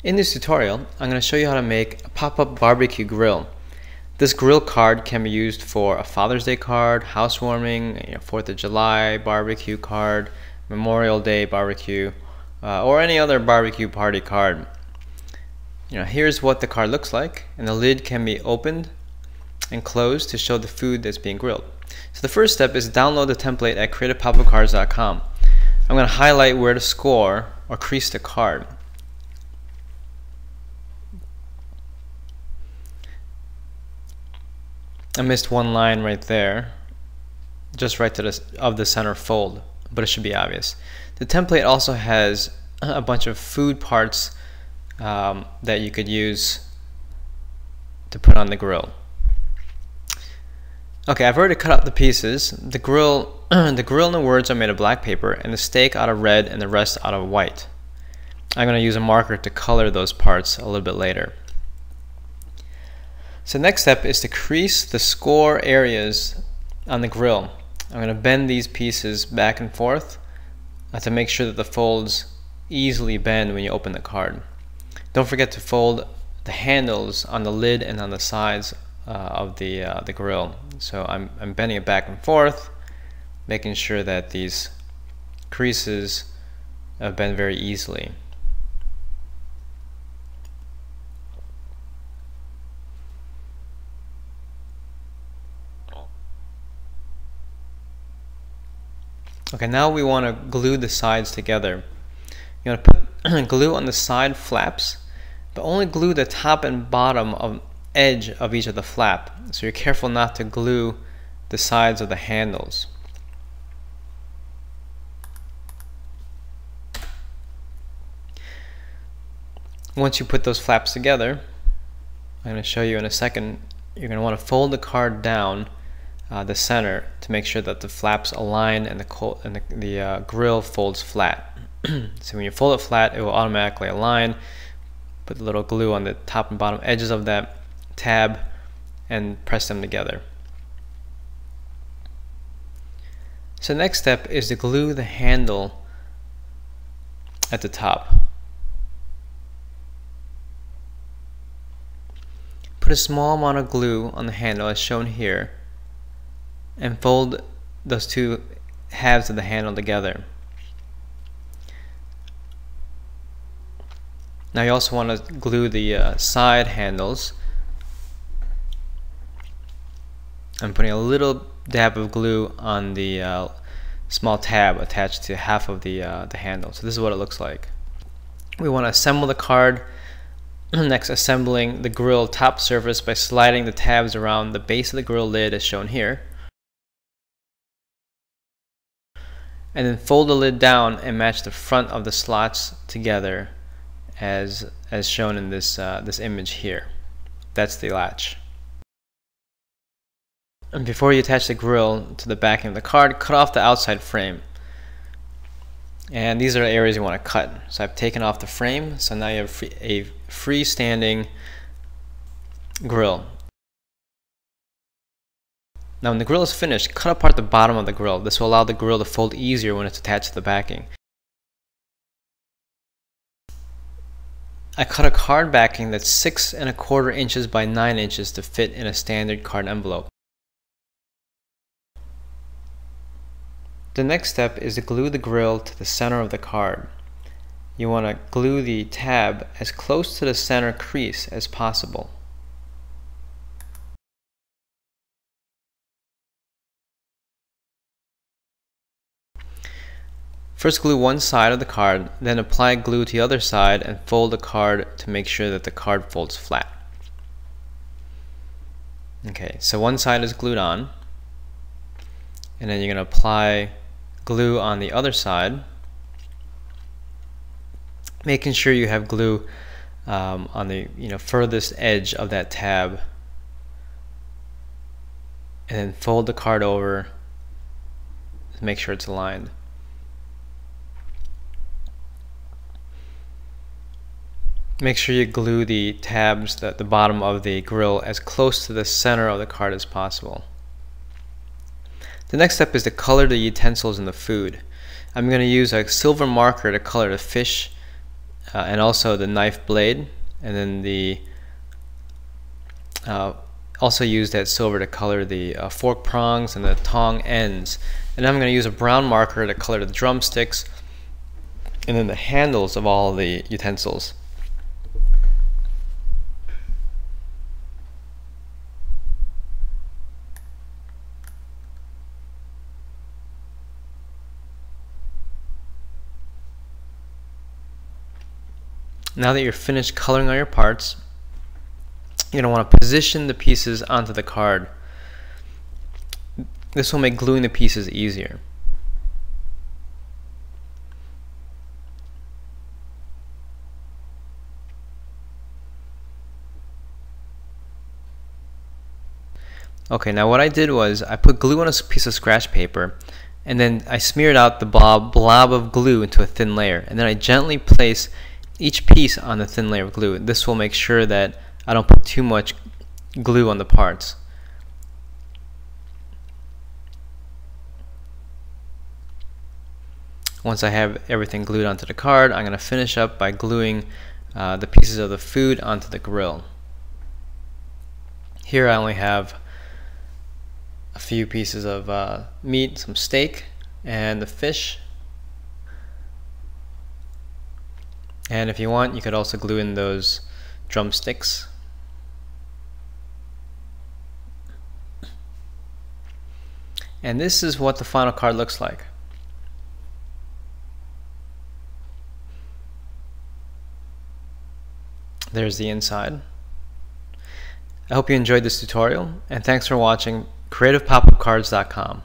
In this tutorial, I'm going to show you how to make a pop-up barbecue grill. This grill card can be used for a Father's Day card, housewarming, 4th of July barbecue card, Memorial Day barbecue, or any other barbecue party card. Here's what the card looks like, and the lid can be opened and closed to show the food that's being grilled. So the first step is download the template at creativepopupcards.com. I'm going to highlight where to score or crease the card. I missed one line right there, just right to the center fold, but it should be obvious. The template also has a bunch of food parts that you could use to put on the grill. Okay, I've already cut out the pieces. The grill and the words are made of black paper, and the steak out of red, and the rest out of white. I'm going to use a marker to color those parts a little bit later. So next step is to crease the score areas on the grill. I'm going to bend these pieces back and forth to make sure that the folds easily bend when you open the card. Don't forget to fold the handles on the lid and on the sides of the grill. So I'm bending it back and forth, making sure that these creases bend very easily. Okay, now we want to glue the sides together. You want to put glue on the side flaps, but only glue the top and bottom edge of each of the flap. So you're careful not to glue the sides of the handles. Once you put those flaps together, I'm going to show you in a second, you're going to want to fold the card down the center to make sure that the flaps align and the grill folds flat. So when you fold it flat, it will automatically align. Put a little glue on the top and bottom edges of that tab and press them together. So next step is to glue the handle at the top. Put a small amount of glue on the handle as shown here, and fold those two halves of the handle together. Now you also want to glue the side handles. I'm putting a little dab of glue on the small tab attached to half of the handle. So this is what it looks like. We want to assemble the card. Next, assembling the grill top surface by sliding the tabs around the base of the grill lid as shown here. And then fold the lid down and match the front of the slots together as shown in this image here. That's the latch. And before you attach the grill to the backing of the card, cut off the outside frame. And these are the areas you want to cut. So I've taken off the frame, so now you have a freestanding grill. Now when the grill is finished, cut apart the bottom of the grill. This will allow the grill to fold easier when it's attached to the backing. I cut a card backing that's 6 1/4 inches by 9 inches to fit in a standard card envelope. The next step is to glue the grill to the center of the card. You want to glue the tab as close to the center crease as possible. First glue one side of the card, then apply glue to the other side and fold the card to make sure that the card folds flat. Okay, so one side is glued on, and then you're going to apply glue on the other side, making sure you have glue on the furthest edge of that tab, and then fold the card over to make sure it's aligned. Make sure you glue the tabs at the bottom of the grill as close to the center of the card as possible. The next step is to color the utensils in the food. I'm going to use a silver marker to color the fish and also the knife blade, and then the also use that silver to color the fork prongs and the tong ends. And I'm going to use a brown marker to color the drumsticks and then the handles of all the utensils. Now that you're finished coloring all your parts, you're going to want to position the pieces onto the card. This will make gluing the pieces easier. Okay, now what I did was I put glue on a piece of scratch paper, and then I smeared out the blob of glue into a thin layer, and then I gently place each piece on the thin layer of glue. This will make sure that I don't put too much glue on the parts. Once I have everything glued onto the card, I'm going to finish up by gluing the pieces of the food onto the grill. Here I only have a few pieces of meat, some steak, and the fish. And if you want, you could also glue in those drumsticks. And this is what the final card looks like. There's the inside. I hope you enjoyed this tutorial, and thanks for watching CreativePopUpCards.com.